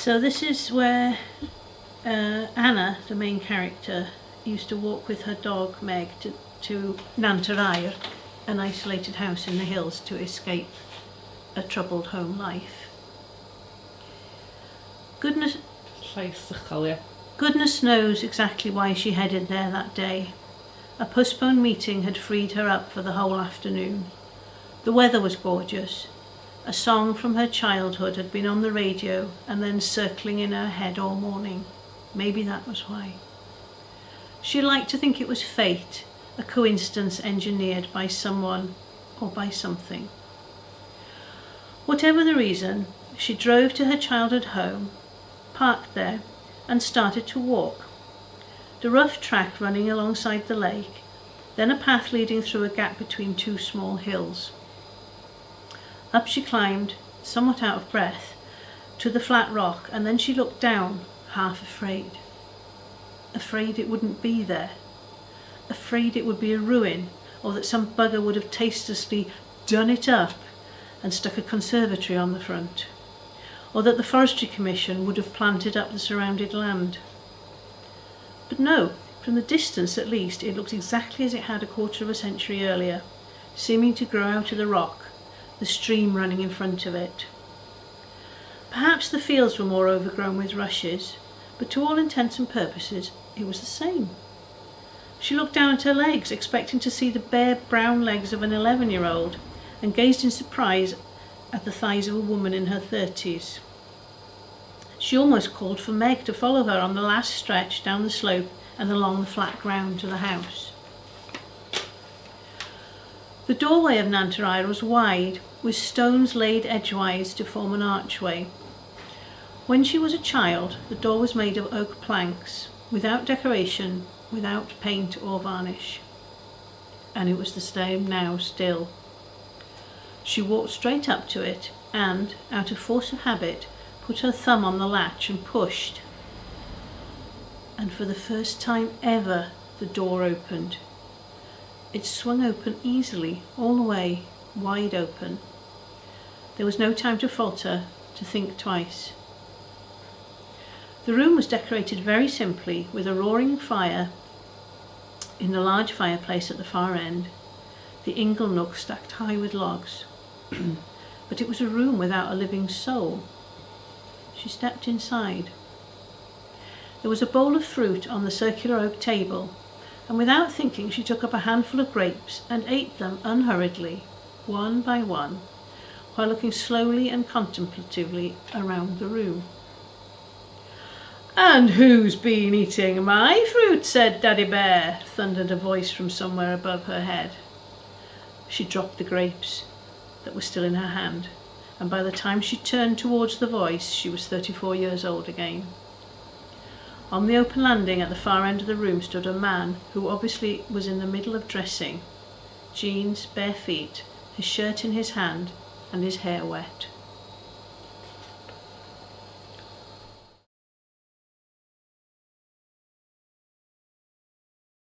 So this is where Anna, the main character, used to walk with her dog Meg to Nant, an isolated house in the hills, to escape a troubled home life. Goodness knows exactly why she headed there that day. A postponed meeting had freed her up for the whole afternoon. The weather was gorgeous. A song from her childhood had been on the radio and then circling in her head all morning. Maybe that was why. She liked to think it was fate, a coincidence engineered by someone or by something. Whatever the reason, she drove to her childhood home, parked there, and started to walk. The rough track running alongside the lake, then a path leading through a gap between two small hills. Up she climbed, somewhat out of breath, to the flat rock, and then she looked down, half afraid. Afraid it wouldn't be there. Afraid it would be a ruin, or that some bugger would have tastelessly done it up and stuck a conservatory on the front, or that the Forestry Commission would have planted up the surrounded land. But no, from the distance at least, it looked exactly as it had a quarter of a century earlier, seeming to grow out of the rock, the stream running in front of it. Perhaps the fields were more overgrown with rushes, but to all intents and purposes it was the same. She looked down at her legs, expecting to see the bare brown legs of an 11-year-old, and gazed in surprise at the thighs of a woman in her 30s. She almost called for Meg to follow her on the last stretch down the slope and along the flat ground to the house. The doorway of Nant was wide, with stones laid edgewise to form an archway. When she was a child, the door was made of oak planks, without decoration, without paint or varnish. And it was the same now still. She walked straight up to it and, out of force of habit, put her thumb on the latch and pushed. And for the first time ever, the door opened. It swung open easily, all the way, wide open. There was no time to falter, to think twice. The room was decorated very simply, with a roaring fire in the large fireplace at the far end, the ingle nook stacked high with logs. But it was a room without a living soul. She stepped inside. There was a bowl of fruit on the circular oak table, and without thinking she took up a handful of grapes and ate them unhurriedly, one by one, while looking slowly and contemplatively around the room. "And who's been eating my fruit?" said Daddy Bear, thundered a voice from somewhere above her head. She dropped the grapes that were still in her hand, and by the time she turned towards the voice, she was 34 years old again. On the open landing at the far end of the room stood a man who obviously was in the middle of dressing, jeans, bare feet, his shirt in his hand, and his hair wet.